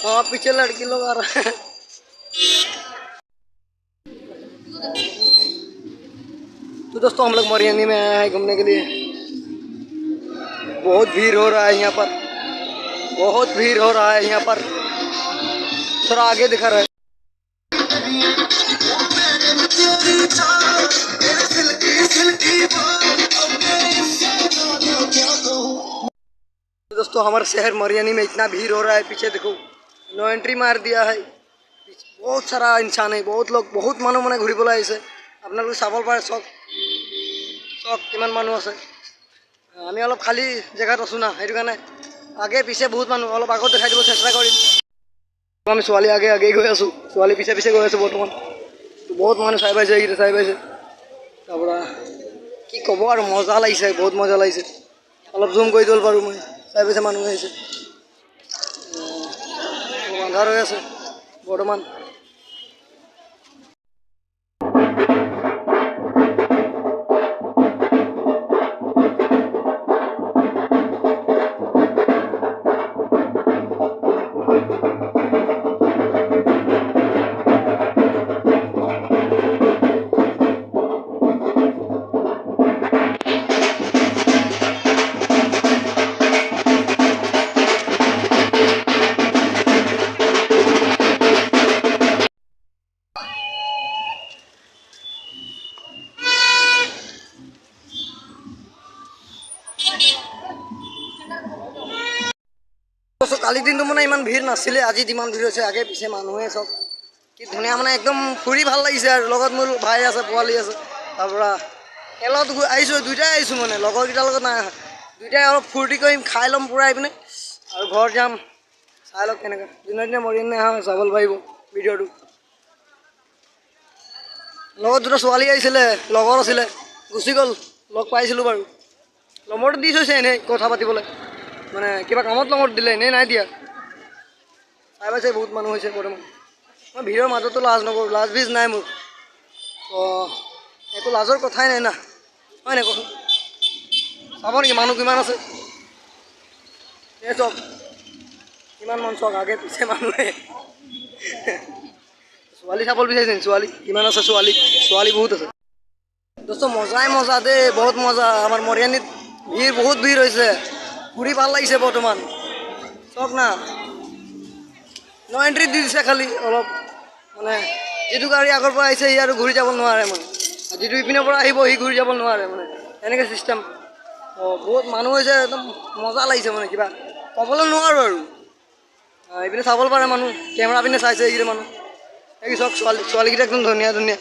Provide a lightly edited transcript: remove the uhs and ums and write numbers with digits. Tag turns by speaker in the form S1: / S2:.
S1: हाँ पीछे लड़की लोग आ रहे हैं। तो दोस्तों हम लोग मरियानी में आए हैं घूमने के लिए। बहुत भीड़ हो रहा है यहाँ पर, बहुत भीड़ हो रहा है यहाँ पर। थोड़ा आगे दिखा रहा है। दोस्तों हमारे शहर मरियानी में इतना भीड़ हो रहा है, पीछे देखो नो एंट्री मार दिया है। बहुत सारा इंसान है, बहुत लोग, बहुत मानुह মানে ঘূৰিবলৈ আহিছে। আপোনালোকে চাবলৈ পাৰে চক চক কিমান মানুহ আছে। আমি অলপ খালি জেগাত আছো না, সেইটো কাৰণে আগে পিছে বহুত মানুহ, অলপ আগত দেখাই দিব চেষ্টা কৰিম। আমি ছোৱালী আগে আগে গৈ আছো, ছোৱালী পিছে পিছে গৈ আছো বৰ্তমান। বহুত মানুহ চাই পাইছে, এইকেইটা চাই পাইছে। তাৰপৰা কি ক'ব আৰু, মজা লাগিছে, বহুত মজা লাগিছে। অলপ জুম কৰি দিব পাৰোঁ মই, চাই পাইছে মানুহ আহিছে। আন্ধাৰ হৈ আছে বৰ্তমান। কালি দিনটো মানে ইমান ভিৰ নাছিলে, আজি যিমান ভিৰ হৈছে আগে পিছে মানুহে চব। কি ধুনীয়া মানে একদম ফুৰি ভাল লাগিছে। আৰু লগত মোৰ ভাই আছে, পোৱালি আছে। তাৰপৰা এলত আহিছোঁ, দুইটাই আহিছোঁ মানে, লগৰকেইটাৰ লগত নাই অহা। দুইটাই অলপ ফূৰ্তি কৰিম, খাই ল'ম পূৰা আহি পিনে আৰু ঘৰত যাম। চাই লওক কেনেকৈ দিনে দিনে মৰিয়ানি অহা চাবলৈ পাৰিব ভিডিঅ'টো। লগত দুটা ছোৱালী আহিছিলে, লগৰ আছিলে, গুচি গ'ল। লগ পাইছিলোঁ বাৰু, নম্বৰটো দি থৈছে এনেই কথা পাতিবলৈ, মানে কিবা কামত নম্বৰ দিলে, এনেই নাই দিয়া। চাই পাইছে বহুত মানুহ হৈছে বৰ্তমান। মই ভিৰৰ মাজতো লাজ নকৰোঁ, লাজ বিজ নাই মোৰ। অঁ একো লাজৰ কথাই নাই না, হয় নাই কচোন? চাব নেকি মানুহ কিমান আছে? এই চক কিমান মানুহ, চক আগে পিছে মানুহে। ছোৱালী চাবলৈ বিচাৰিছে, ছোৱালী কিমান আছে? ছোৱালী বহুত আছে। দোস্ত মজাই মজা দেই, বহুত মজা। আমাৰ মৰিয়ানিত ভিৰ, বহুত ভিৰ হৈছে, ঘূৰি ভাল লাগিছে বৰ্তমান। চক না ন এণ্ট্ৰি দি দিছে, খালি অলপ মানে যিটো গাড়ী আগৰ পৰা আহিছে সি আৰু ঘূৰি যাব নোৱাৰে মানে, যিটো ইপিনৰ পৰা আহিব সি ঘূৰি যাব নোৱাৰে মানে, এনেকৈ চিষ্টেম। অঁ বহুত মানুহ হৈছে, একদম মজা লাগিছে মানে, কিবা ক'বলৈ নোৱাৰোঁ আৰু। এইপিনে চাবলৈ পাৰে মানুহ, কেমেৰা পিনে চাইছে এইকেইটা মানুহ। এই চক ছোৱালীকেইটা একদম ধুনীয়া ধুনীয়া।